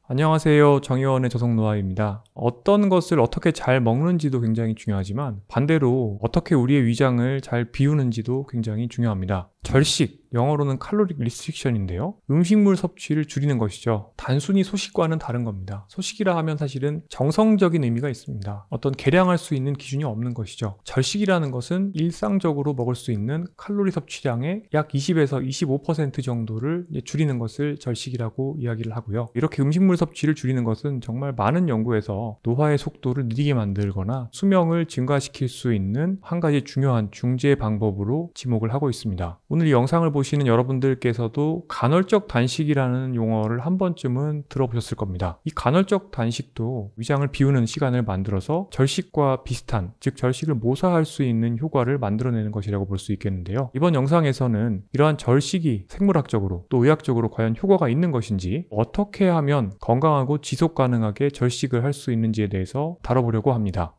안녕하세요. 정의원의 저속노화입니다. 어떤 것을 어떻게 잘 먹는지도 굉장히 중요하지만 반대로 어떻게 우리의 위장을 잘 비우는지도 굉장히 중요합니다. 절식, 영어로는 칼로릭 리스트릭션인데요. 음식물 섭취를 줄이는 것이죠. 단순히 소식과는 다른 겁니다. 소식이라 하면 사실은 정성적인 의미가 있습니다. 어떤 계량할 수 있는 기준이 없는 것이죠. 절식이라는 것은 일상적으로 먹을 수 있는 칼로리 섭취량의 약 20에서 25% 정도를 줄이는 것을 절식이라고 이야기를 하고요. 이렇게 음식물 섭취를 줄이는 것은 정말 많은 연구에서 노화의 속도를 느리게 만들거나 수명을 증가시킬 수 있는 한 가지 중요한 중재 방법으로 지목을 하고 있습니다. 오늘 이 영상을 보시는 여러분들께서도 간헐적 단식이라는 용어를 한 번쯤은 들어보셨을 겁니다. 이 간헐적 단식도 위장을 비우는 시간을 만들어서 절식과 비슷한, 즉 절식을 모사할 수 있는 효과를 만들어내는 것이라고 볼 수 있겠는데요. 이번 영상에서는 이러한 절식이 생물학적으로 또 의학적으로 과연 효과가 있는 것인지, 어떻게 하면 건강하고 지속 가능하게 절식을 할 수 있는지에 대해서 다뤄보려고 합니다.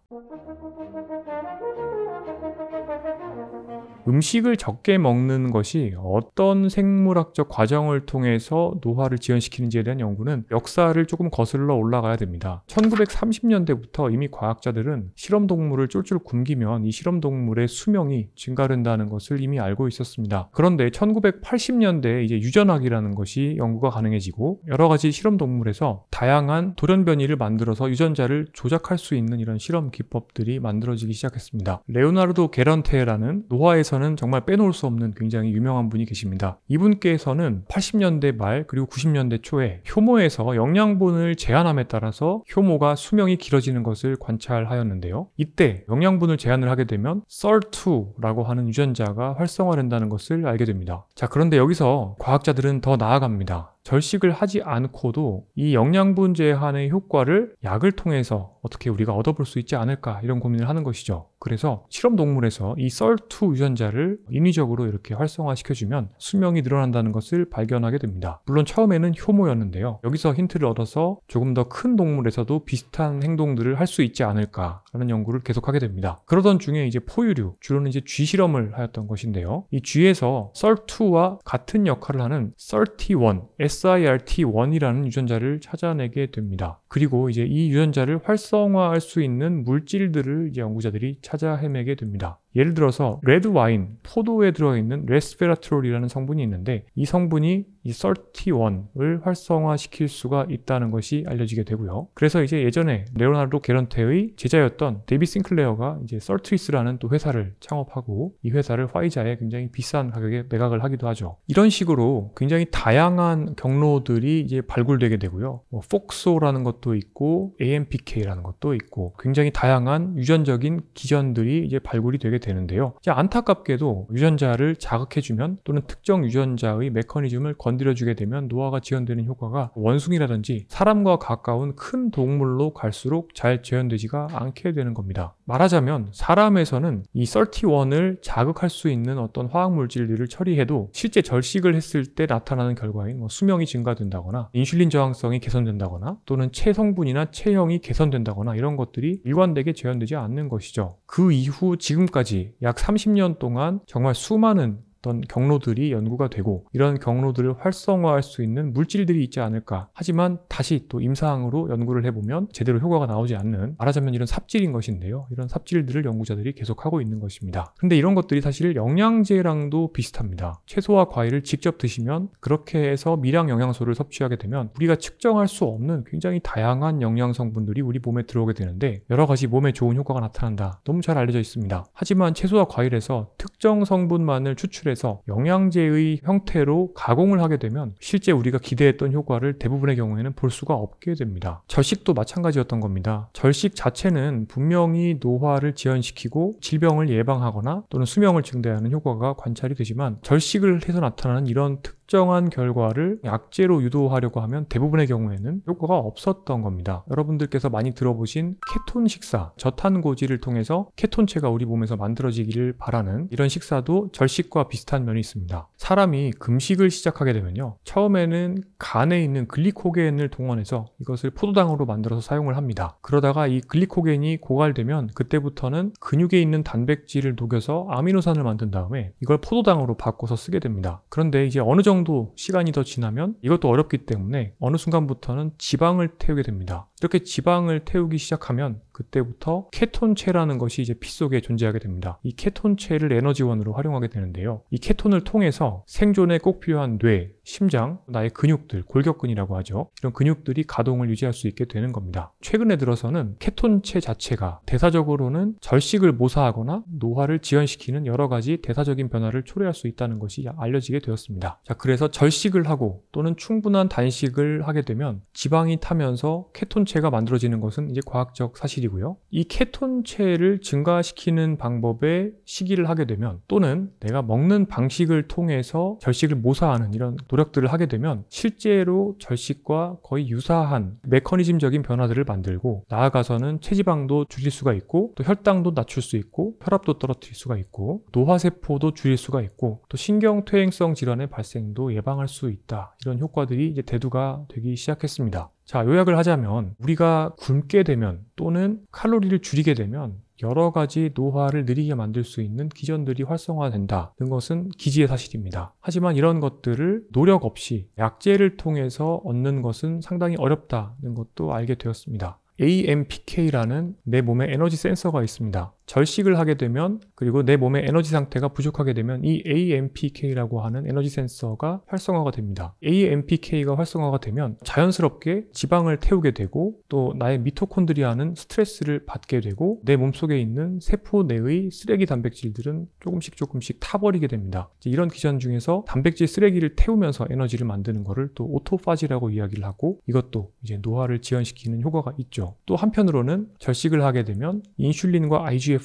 음식을 적게 먹는 것이 어떤 생물학적 과정을 통해서 노화를 지연시키는지에 대한 연구는 역사를 조금 거슬러 올라가야 됩니다. 1930년대부터 이미 과학자들은 실험동물을 쫄쫄 굶기면 이 실험동물의 수명이 증가된다는 것을 이미 알고 있었습니다. 그런데 1980년대에 이제 유전학이라는 것이 연구가 가능해지고 여러 가지 실험동물에서 다양한 돌연 변이를 만들어서 유전자를 조작할 수 있는 이런 실험 기법들이 만들어지기 시작했습니다. 레오나르도 게런테라는 노화에서 정말 빼놓을 수 없는 굉장히 유명한 분이 계십니다. 이분께서는 80년대 말 그리고 90년대 초에 효모에서 영양분을 제한함에 따라서 효모가 수명이 길어지는 것을 관찰하였는데요. 이때 영양분을 제한을 하게 되면 SIR2라고 하는 유전자가 활성화된다는 것을 알게 됩니다. 자, 그런데 여기서 과학자들은 더 나아갑니다. 절식을 하지 않고도 이 영양분 제한의 효과를 약을 통해서 어떻게 우리가 얻어볼 수 있지 않을까, 이런 고민을 하는 것이죠. 그래서 실험 동물에서 이 SIR2 유전자를 인위적으로 이렇게 활성화시켜주면 수명이 늘어난다는 것을 발견하게 됩니다. 물론 처음에는 효모였는데요. 여기서 힌트를 얻어서 조금 더 큰 동물에서도 비슷한 행동들을 할 수 있지 않을까라는 연구를 계속하게 됩니다. 그러던 중에 이제 포유류, 주로는 이제 쥐 실험을 하였던 것인데요. 이 쥐에서 SIR2와 같은 역할을 하는 SIRT1이라는 유전자를 찾아내게 됩니다. 그리고 이제 이 유전자를 활성화할 수 있는 물질들을 이제 연구자들이 찾아 헤매게 됩니다. 예를 들어서 레드 와인, 포도에 들어있는 레스베라트롤이라는 성분이 있는데 이 성분이 이 SIRT1을 활성화시킬 수가 있다는 것이 알려지게 되고요. 그래서 이제 예전에 레오나르도 게런테의 제자였던 데이비 싱클레어가 이제 썰트리스라는 또 회사를 창업하고 이 회사를 화이자에 굉장히 비싼 가격에 매각을 하기도 하죠. 이런 식으로 굉장히 다양한 경로들이 이제 발굴되게 되고요. 폭소라는 것도 있고 AMPK라는 것도 있고 굉장히 다양한 유전적인 기전들이 이제 발굴이 되게 되는데요. 이제 안타깝게도 유전자를 자극해주면 또는 특정 유전자의 메커니즘을 건드려주게 되면 노화가 지연되는 효과가 원숭이라든지 사람과 가까운 큰 동물로 갈수록 잘 재현되지가 않게 되는 겁니다. 말하자면 사람에서는 이 SIRT1을 자극할 수 있는 어떤 화학물질들을 처리해도 실제 절식을 했을 때 나타나는 결과인 수명이 증가된다거나 인슐린 저항성이 개선된다거나 또는 체성분이나 체형이 개선된다거나 이런 것들이 일관되게 재현되지 않는 것이죠. 그 이후 지금까지 약 30년 동안 정말 수많은 어떤 경로들이 연구가 되고 이런 경로들을 활성화할 수 있는 물질들이 있지 않을까. 하지만 다시 또 임상으로 연구를 해보면 제대로 효과가 나오지 않는, 말하자면 이런 삽질인 것인데요. 이런 삽질들을 연구자들이 계속하고 있는 것입니다. 근데 이런 것들이 사실 영양제랑도 비슷합니다. 채소와 과일을 직접 드시면 그렇게 해서 미량 영양소를 섭취하게 되면 우리가 측정할 수 없는 굉장히 다양한 영양 성분들이 우리 몸에 들어오게 되는데 여러 가지 몸에 좋은 효과가 나타난다. 너무 잘 알려져 있습니다. 하지만 채소와 과일에서 특정 성분만을 추출해서 영양제의 형태로 가공을 하게 되면 실제 우리가 기대했던 효과를 대부분의 경우에는 볼 수가 없게 됩니다. 절식도 마찬가지였던 겁니다. 절식 자체는 분명히 노화를 지연시키고 질병을 예방하거나 또는 수명을 증대하는 효과가 관찰이 되지만 절식을 해서 나타나는 이런 특정한 결과를 약제로 유도하려고 하면 대부분의 경우에는 효과가 없었던 겁니다. 여러분들께서 많이 들어보신 케톤 식사, 저탄고지를 통해서 케톤체가 우리 몸에서 만들어지기를 바라는 이런 식사도 절식과 비슷한 면이 있습니다. 사람이 금식을 시작하게 되면요, 처음에는 간에 있는 글리코겐을 동원해서 이것을 포도당으로 만들어서 사용을 합니다. 그러다가 이 글리코겐이 고갈되면 그때부터는 근육에 있는 단백질을 녹여서 아미노산을 만든 다음에 이걸 포도당으로 바꿔서 쓰게 됩니다. 그런데 이제 어느 정도 정도 시간이 더 지나면 이것도 어렵기 때문에 어느 순간부터는 지방을 태우게 됩니다. 이렇게 지방을 태우기 시작하면 그때부터 케톤체라는 것이 이제 피 속에 존재하게 됩니다. 이 케톤체를 에너지원으로 활용하게 되는데요. 이 케톤을 통해서 생존에 꼭 필요한 뇌, 심장, 나의 근육들, 골격근이라고 하죠. 이런 근육들이 가동을 유지할 수 있게 되는 겁니다. 최근에 들어서는 케톤체 자체가 대사적으로는 절식을 모사하거나 노화를 지연시키는 여러 가지 대사적인 변화를 초래할 수 있다는 것이 알려지게 되었습니다. 자, 그래서 절식을 하고 또는 충분한 단식을 하게 되면 지방이 타면서 케톤체가 만들어지는 것은 이제 과학적 사실이고요. 이 케톤체를 증가시키는 방법의 시기를 하게 되면 또는 내가 먹는 방식을 통해서 절식을 모사하는 이런 노력들을 하게 되면 실제로 절식과 거의 유사한 메커니즘적인 변화들을 만들고 나아가서는 체지방도 줄일 수가 있고 또 혈당도 낮출 수 있고 혈압도 떨어뜨릴 수가 있고 노화세포도 줄일 수가 있고 또 신경퇴행성 질환의 발생도 예방할 수 있다. 이런 효과들이 이제 대두가 되기 시작했습니다. 자, 요약을 하자면 우리가 굶게 되면 또는 칼로리를 줄이게 되면 여러 가지 노화를 느리게 만들 수 있는 기전들이 활성화된다는 것은 기지의 사실입니다. 하지만 이런 것들을 노력 없이 약제를 통해서 얻는 것은 상당히 어렵다는 것도 알게 되었습니다. AMPK라는 내 몸에 에너지 센서가 있습니다. 절식을 하게 되면 그리고 내 몸의 에너지 상태가 부족하게 되면 이 AMPK라고 하는 에너지 센서가 활성화가 됩니다. AMPK가 활성화가 되면 자연스럽게 지방을 태우게 되고 또 나의 미토콘드리아는 스트레스를 받게 되고 내 몸속에 있는 세포 내의 쓰레기 단백질들은 조금씩 타버리게 됩니다. 이런 기전 중에서 단백질 쓰레기를 태우면서 에너지를 만드는 것을 또 오토파지라고 이야기를 하고 이것도 이제 노화를 지연시키는 효과가 있죠. 또 한편으로는 절식을 하게 되면 인슐린과 IGF-1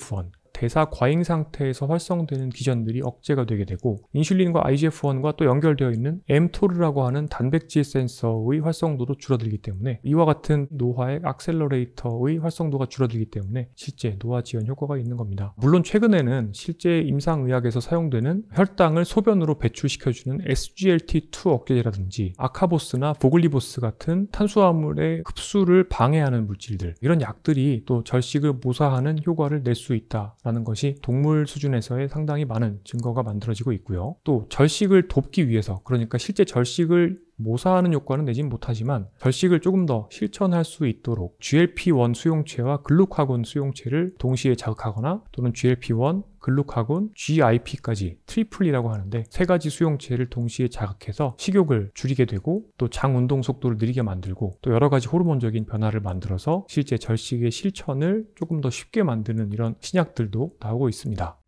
대사 과잉 상태에서 활성되는 기전들이 억제가 되게 되고 인슐린과 IGF-1과 또 연결되어 있는 mTOR라고 하는 단백질 센서의 활성도도 줄어들기 때문에 이와 같은 노화의 악셀러레이터의 활성도가 줄어들기 때문에 실제 노화 지연 효과가 있는 겁니다. 물론 최근에는 실제 임상의학에서 사용되는 혈당을 소변으로 배출시켜주는 SGLT2 억제제라든지 아카보스나 보글리보스 같은 탄수화물의 흡수를 방해하는 물질들 이런 약들이 또 절식을 모사하는 효과를 낼 수 있다 라는 것이 동물 수준에서의 상당히 많은 증거가 만들어지고 있고요. 또 절식을 돕기 위해서 그러니까 실제 절식을 모사하는 효과는 내진 못하지만 절식을 조금 더 실천할 수 있도록 GLP-1 수용체와 글루카곤 수용체를 동시에 자극하거나 또는 GLP-1, 글루카곤, GIP까지 트리플이라고 하는데 세 가지 수용체를 동시에 자극해서 식욕을 줄이게 되고 또 장 운동 속도를 느리게 만들고 또 여러 가지 호르몬적인 변화를 만들어서 실제 절식의 실천을 조금 더 쉽게 만드는 이런 신약들도 나오고 있습니다.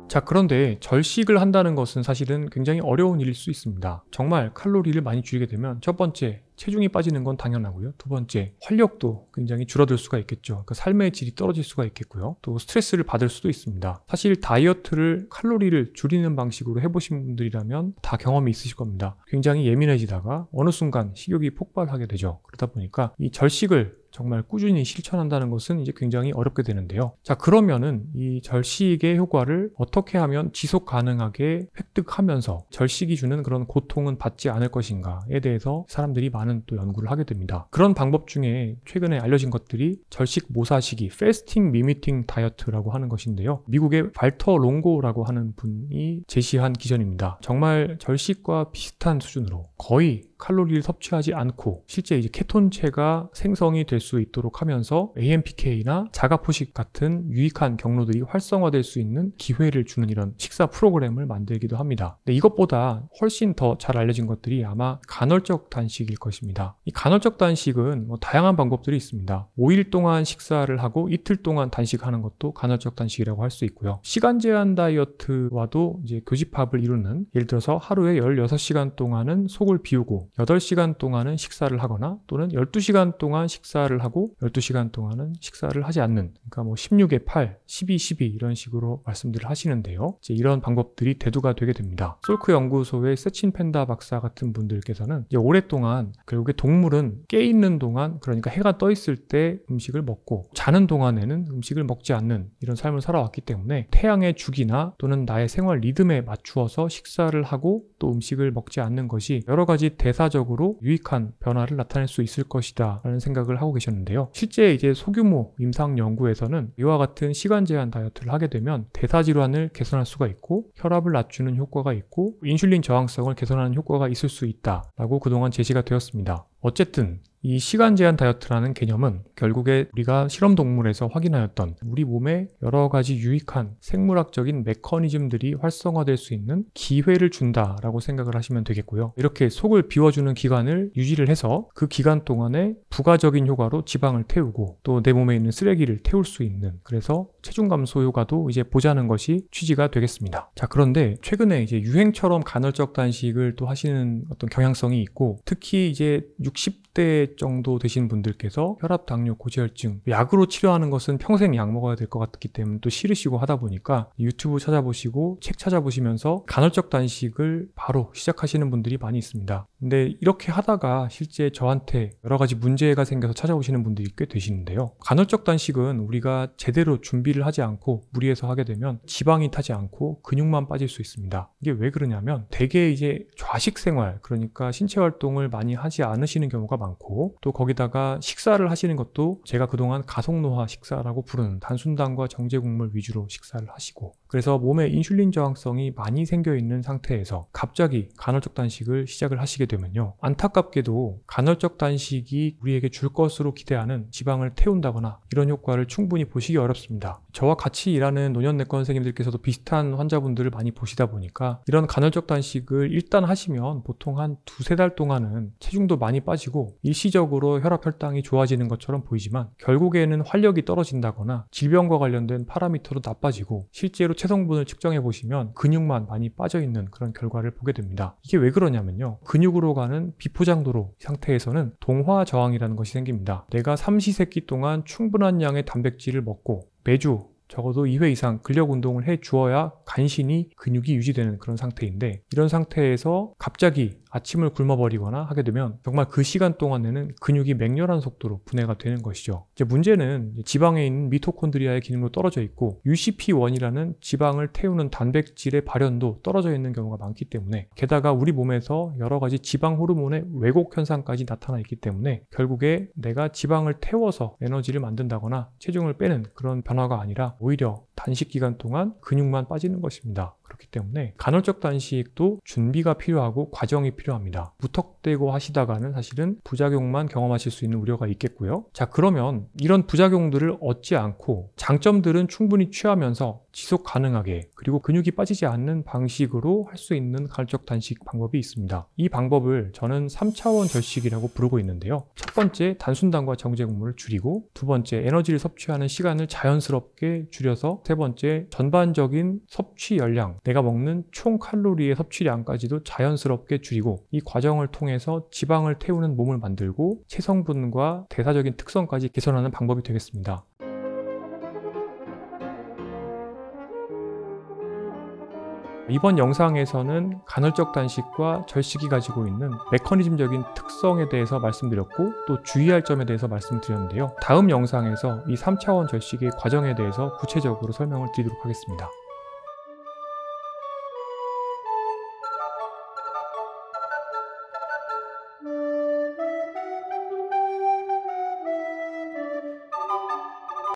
자, 그런데 절식을 한다는 것은 사실은 굉장히 어려운 일일 수 있습니다. 정말 칼로리를 많이 줄이게 되면 첫 번째, 체중이 빠지는 건 당연하고요. 두 번째, 활력도 굉장히 줄어들 수가 있겠죠. 그러니까 삶의 질이 떨어질 수가 있겠고요. 또 스트레스를 받을 수도 있습니다. 사실 다이어트를 칼로리를 줄이는 방식으로 해보신 분들이라면 다 경험이 있으실 겁니다. 굉장히 예민해지다가 어느 순간 식욕이 폭발하게 되죠. 그러다 보니까 이 절식을 정말 꾸준히 실천한다는 것은 이제 굉장히 어렵게 되는데요. 자, 그러면은 이 절식의 효과를 어떻게 하면 지속 가능하게 획득하면서 절식이 주는 그런 고통은 받지 않을 것인가에 대해서 사람들이 많은 또 연구를 하게 됩니다. 그런 방법 중에 최근에 알려진 것들이 절식 모사시기, 패스팅 미미팅 다이어트라고 하는 것인데요. 미국의 발터 롱고라고 하는 분이 제시한 기전입니다. 정말 절식과 비슷한 수준으로 거의 칼로리를 섭취하지 않고 실제 이제 케톤체가 생성이 될 수 있도록 하면서 AMPK나 자가포식 같은 유익한 경로들이 활성화될 수 있는 기회를 주는 이런 식사 프로그램을 만들기도 합니다. 근데 이것보다 훨씬 더 잘 알려진 것들이 아마 간헐적 단식일 것입니다. 이 간헐적 단식은 다양한 방법들이 있습니다. 5일 동안 식사를 하고 이틀 동안 단식하는 것도 간헐적 단식이라고 할 수 있고요. 시간 제한 다이어트와도 이제 교집합을 이루는 예를 들어서 하루에 16시간 동안은 속을 비우고 8시간 동안은 식사를 하거나 또는 12시간 동안 식사를 하고 12시간 동안은 식사를 하지 않는 그러니까 16에 8, 12, 12 이런 식으로 말씀들을 하시는데요. 이제 이런 방법들이 대두가 되게 됩니다. 솔크 연구소의 세친 펜다 박사 같은 분들께서는 이제 오랫동안 결국에 동물은 깨 있는 동안 그러니까 해가 떠 있을 때 음식을 먹고 자는 동안에는 음식을 먹지 않는 이런 삶을 살아왔기 때문에 태양의 주기나 또는 나의 생활 리듬에 맞추어서 식사를 하고 또 음식을 먹지 않는 것이 여러 가지 대사 대사적으로 유익한 변화를 나타낼 수 있을 것이다 라는 생각을 하고 계셨는데요. 실제 이제 소규모 임상 연구에서는 이와 같은 시간 제한 다이어트를 하게 되면 대사 질환을 개선할 수가 있고 혈압을 낮추는 효과가 있고 인슐린 저항성을 개선하는 효과가 있을 수 있다라고 그동안 제시가 되었습니다. 어쨌든 이 시간 제한 다이어트라는 개념은 결국에 우리가 실험 동물에서 확인하였던 우리 몸에 여러 가지 유익한 생물학적인 메커니즘들이 활성화될 수 있는 기회를 준다라고 생각을 하시면 되겠고요. 이렇게 속을 비워주는 기간을 유지를 해서 그 기간 동안에 부가적인 효과로 지방을 태우고 또 내 몸에 있는 쓰레기를 태울 수 있는, 그래서 체중 감소 효과도 이제 보자는 것이 취지가 되겠습니다. 자, 그런데 최근에 이제 유행처럼 간헐적 단식을 또 하시는 어떤 경향성이 있고, 특히 이제 60대 정도 되신 분들께서 혈압, 당뇨, 고지혈증, 약으로 치료하는 것은 평생 약 먹어야 될 것 같기 때문에 또 싫으시고 하다 보니까 유튜브 찾아보시고 책 찾아보시면서 간헐적 단식을 바로 시작하시는 분들이 많이 있습니다. 근데 이렇게 하다가 실제 저한테 여러 가지 문제가 생겨서 찾아오시는 분들이 꽤 되시는데요. 간헐적 단식은 우리가 제대로 준비를 하지 않고 무리해서 하게 되면 지방이 타지 않고 근육만 빠질 수 있습니다. 이게 왜 그러냐면 대개 이제 좌식 생활, 그러니까 신체 활동을 많이 하지 않으시는 경우가 많고, 또 거기다가 식사를 하시는 것도 제가 그동안 가속노화 식사라고 부르는 단순당과 정제국물 위주로 식사를 하시고, 그래서 몸에 인슐린 저항성이 많이 생겨 있는 상태에서 갑자기 간헐적 단식을 시작을 하시게 되면요, 안타깝게도 간헐적 단식이 우리에게 줄 것으로 기대하는 지방을 태운다거나 이런 효과를 충분히 보시기 어렵습니다. 저와 같이 일하는 노년내과 선생님들께서도 비슷한 환자분들을 많이 보시다 보니까 이런 간헐적 단식을 일단 하시면 보통 한 2-3달 동안은 체중도 많이 빠지고 일시적으로 혈압 혈당이 좋아지는 것처럼 보이지만 결국에는 활력이 떨어진다거나 질병과 관련된 파라미터도 나빠지고 실제로 체성분을 측정해 보시면 근육만 많이 빠져 있는 그런 결과를 보게 됩니다. 이게 왜 그러냐면요, 근육으로 가는 비포장도로 상태에서는 동화 저항이라는 것이 생깁니다. 내가 삼시세끼 동안 충분한 양의 단백질을 먹고 매주 적어도 2회 이상 근력 운동을 해 주어야 간신히 근육이 유지되는 그런 상태인데, 이런 상태에서 갑자기 아침을 굶어버리거나 하게 되면 정말 그 시간 동안에는 근육이 맹렬한 속도로 분해가 되는 것이죠. 이제 문제는 지방에 있는 미토콘드리아의 기능도 떨어져 있고 UCP1이라는 지방을 태우는 단백질의 발현도 떨어져 있는 경우가 많기 때문에, 게다가 우리 몸에서 여러 가지 지방 호르몬의 왜곡 현상까지 나타나 있기 때문에 결국에 내가 지방을 태워서 에너지를 만든다거나 체중을 빼는 그런 변화가 아니라 오히려 단식 기간 동안 근육만 빠지는 것입니다. 그렇기 때문에 간헐적 단식도 준비가 필요하고 과정이 필요합니다. 무턱대고 하시다가는 사실은 부작용만 경험하실 수 있는 우려가 있겠고요. 자, 그러면 이런 부작용들을 얻지 않고 장점들은 충분히 취하면서 지속 가능하게, 그리고 근육이 빠지지 않는 방식으로 할 수 있는 간헐적 단식 방법이 있습니다. 이 방법을 저는 3차원 절식이라고 부르고 있는데요. 첫 번째, 단순당과 정제국물을 줄이고, 두 번째, 에너지를 섭취하는 시간을 자연스럽게 줄여서, 세 번째, 전반적인 섭취 열량, 내가 먹는 총 칼로리의 섭취량까지도 자연스럽게 줄이고, 이 과정을 통해서 지방을 태우는 몸을 만들고 체성분과 대사적인 특성까지 개선하는 방법이 되겠습니다. 이번 영상에서는 간헐적 단식과 절식이 가지고 있는 메커니즘적인 특성에 대해서 말씀드렸고, 또 주의할 점에 대해서 말씀드렸는데요. 다음 영상에서 이 3차원 절식의 과정에 대해서 구체적으로 설명을 드리도록 하겠습니다.